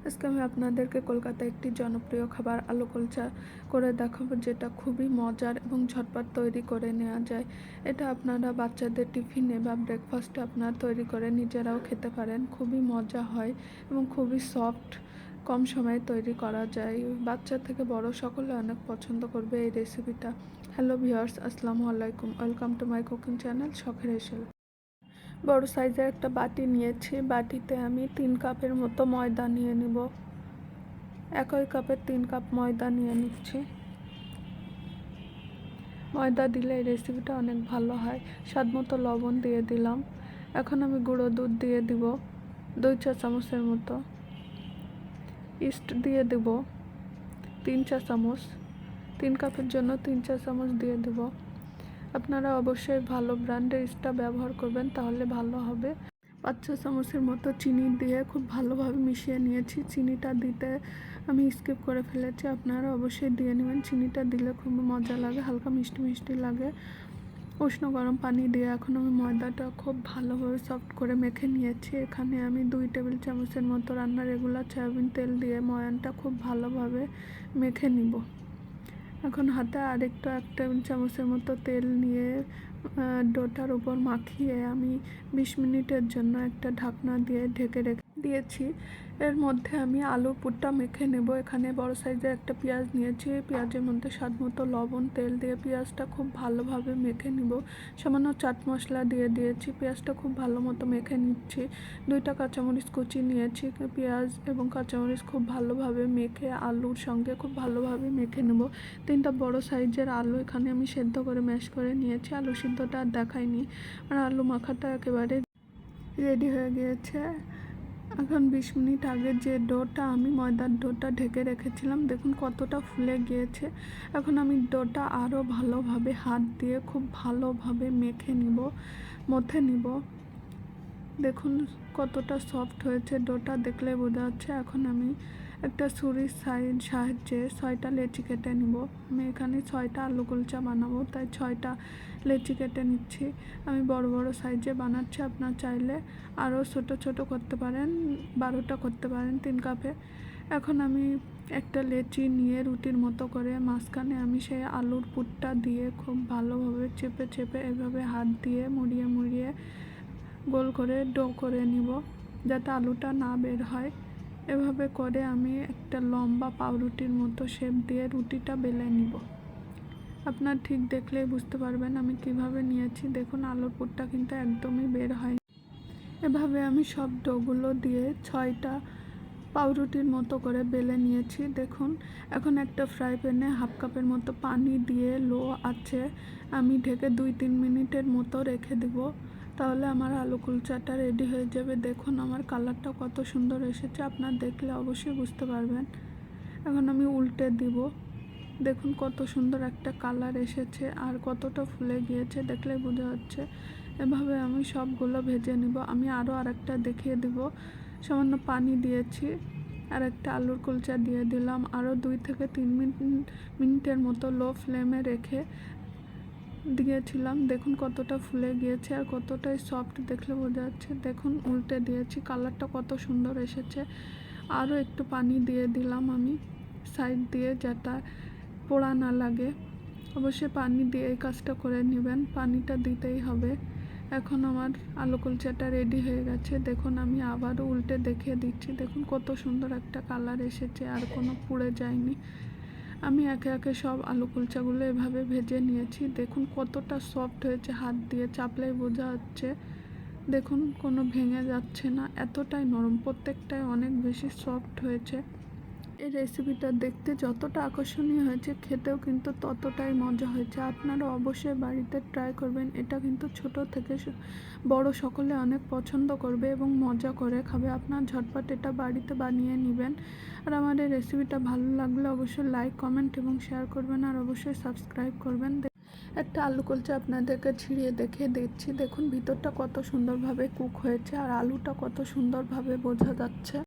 আজকে আমি আপনাদেরকে কলকাতায় একটি জনপ্রিয় খাবার আলু কুলচা করে দেখাবো, যেটা খুবই মজার এবং ঝটপট তৈরি করে নেওয়া যায়। এটা আপনারা বাচ্চাদের টিফিনে বা ব্রেকফাস্টে আপনারা তৈরি করে নিজেরাও খেতে পারেন। খুবই মজা হয় এবং খুবই সফট, কম সময়ে তৈরি করা যায়। বাচ্চা থেকে বড় সকলে অনেক পছন্দ করবে এই রেসিপিটা। হ্যালো ভিউয়ার্স, আসসালামু আলাইকুম। Welcome to my cooking channel শখের হেসেল। বড় সাইজের একটা বাটি নিয়েছি। বাটিতে আমি 3 কাপের মতো ময়দা নিয়ে নিব। একই কাপের 3 কাপ ময়দা নিয়ে নিচ্ছি। ময়দা দিলে এই রেসিপিটা অনেক ভালো হয়। স্বাদ মতো লবণ দিয়ে দিলাম। এখন আমি গুঁড়ো দুধ দিয়ে দিব 2 চা চামচের মতো। ইস্ট দিয়ে দেব 3 চা চামচ। 3 কাপের জন্য 3 চা চামচ দিয়ে দেব। আপনারা অবশ্যই ভালো ব্র্যান্ডের ইস্টটা ব্যবহার করবেন, তাহলে ভালো হবে। 5 চা চামচের মতো চিনি দিয়ে খুব ভালোভাবে মিশিয়ে নিয়েছি। চিনিটা দিতে আমি স্কিপ করে ফেলেছি, আপনারা অবশ্যই দিয়ে নেবেন। চিনিটা দিলে খুব মজা লাগে, হালকা মিষ্টি মিষ্টি লাগে। উষ্ণ গরম পানি দিয়ে এখন আমি ময়দাটা খুব ভালোভাবে সফট করে মেখে নিয়েছি। এখানে আমি 2 টেবিল চামচের মতো রান্নার রেগুলার সয়াবিন তেল দিয়ে ময়ানটা খুব ভালোভাবে মেখে নিব। এখন হাতে আরেকটু 1 টেবিল চামচের মতো তেল নিয়ে ডোটার উপর মাখিয়ে আমি 20 মিনিটের জন্য একটা ঢাকনা দিয়ে ঢেকে রেখে দিয়েছি। এর মধ্যে আমি আলুর পুরটা মেখে নেব। এখানে বড় সাইজের একটা পেঁয়াজ নিয়েছি। পেঁয়াজের মধ্যে স্বাদ মতো লবণ, তেল দিয়ে পেঁয়াজটা খুব ভালোভাবে মেখে নিব। সামান্য চাট মশলা দিয়ে দিয়েছি। পেঁয়াজটা খুব ভালো মতো মেখে নিচ্ছি। 2টা কাঁচামরিচ কুচি নিয়েছি। পেঁয়াজ এবং কাঁচামরিচ খুব ভালোভাবে মেখে আলুর সঙ্গে খুব ভালোভাবে মেখে নেব। 3টা বড় সাইজের আলু এখানে আমি সেদ্ধ করে ম্যাশ করে নিয়েছি। আলু সিদ্ধটা আর দেখাইনি। আর আলু মাখাটা একেবারে রেডি হয়ে গিয়েছে। এখন 20 মিনিট আগে যে ডোটা আমি ময়দার ডোটা ঢেকে রেখেছিলাম, দেখুন কতটা ফুলে গিয়েছে। এখন আমি ডোটা আরও ভালোভাবে হাত দিয়ে খুব ভালোভাবে মেখে নিব, মথে নিব। দেখুন কতটা সফট হয়েছে ডোটা, দেখলে বোঝা যাচ্ছে। এখন আমি একটা ছুরির সাহায্যে 6টা লেচি কেটে নিব। আমি এখানে 6টা আলু কুলচা বানাবো, তাই 6টা লেচি কেটে নিচ্ছি। আমি বড় বড় সাইজে বানাচ্ছি, আপনার চাইলে আরও ছোট ছোট করতে পারেন, 12টা করতে পারেন 3 কাপে। এখন আমি একটা লেচি নিয়ে রুটির মতো করে মাঝখানে আমি সেই আলুর পুরটা দিয়ে খুব ভালোভাবে চেপে চেপে এভাবে হাত দিয়ে মুড়িয়ে মুড়িয়ে গোল করে ডো করে নিব, যাতে আলুটা না বের হয়। এভাবে করে আমি একটা লম্বা পাউরুটির মতো শেপ দিয়ে রুটিটা বেলে নিব। আপনার ঠিক দেখলেই বুঝতে পারবেন আমি কিভাবে নিয়েছি। দেখুন আলুর পুরটা কিন্তু একদমই বের হয়। এভাবে আমি সব ডোগুলো দিয়ে 6টা পাউরুটির মতো করে বেলে নিয়েছি। দেখুন এখন একটা ফ্রাই প্যানে 1/2 কাপের মতো পানি দিয়ে লো আছে আমি ঢেকে 2-3 মিনিটের মতো রেখে দেব, তাহলে আমার আলু কুলচাটা রেডি হয়ে যাবে। দেখুন আমার কালারটা কত সুন্দর এসেছে, আপনার দেখলে অবশ্যই বুঝতে পারবেন। এখন আমি উল্টে দিব। দেখুন কত সুন্দর একটা কালার এসেছে আর কতটা ফুলে গিয়েছে, দেখলে বোঝা যাচ্ছে। এভাবে আমি সবগুলো ভেজে নিব। আমি আরও আরেকটা দেখিয়ে দিব। সামান্য পানি দিয়েছি, আর একটা আলুর কুলচা দিয়ে দিলাম। আরও 2 থেকে 3 মিনিটের মতো লো ফ্লেমে রেখে দিয়েছিলাম। দেখুন কতটা ফুলে গিয়েছে আর কতটাই সফট, দেখলে বোঝা যাচ্ছে। দেখুন উল্টে দিয়েছি, কালারটা কত সুন্দর এসেছে। আরও একটু পানি দিয়ে দিলাম আমি সাইড দিয়ে, যাতে পোড়া না লাগে। অবশ্যই পানি দিয়ে এই কাজটা করে নেবেন, পানিটা দিতেই হবে। এখন আমার আলু কুলচাটা রেডি হয়ে গেছে। দেখুন আমি আবারও উল্টে দেখিয়ে দিচ্ছি। দেখুন কত সুন্দর একটা কালার এসেছে আর কোনো পুড়ে যায়নি। আমি একে একে সব আলু কুলচাগুলো এভাবে ভেজে নিয়েছি। দেখুন কতটা সফট হয়েছে, হাত দিয়ে চাপলেই বোঝা যাচ্ছে। দেখুন কোনো ভেঙে যাচ্ছে না, এতটাই নরম, প্রত্যেকটাই অনেক বেশি সফট হয়েছে। এই রেসিপিটা দেখতে যতটা আকর্ষণীয় হয়েছে, খেতেও কিন্তু ততটাই মজা হয়েছে। আপনারা অবশ্যই বাড়িতে ট্রাই করবেন। এটা কিন্তু ছোট থেকে বড় সকলে অনেক পছন্দ করবে এবং মজা করে খাবে। আপনার ঝটপট এটা বাড়িতে বানিয়ে নেবেন। আর আমার এই রেসিপিটা ভালো লাগলে অবশ্যই লাইক, কমেন্ট এবং শেয়ার করবেন, আর অবশ্যই সাবস্ক্রাইব করবেন। একটা আলু কুলচা আপনাদেরকে ছিঁড়িয়ে দেখিয়ে দিচ্ছি। দেখুন ভিতরটা কত সুন্দরভাবে কুক হয়েছে আর আলুটা কত সুন্দরভাবে বোঝা যাচ্ছে।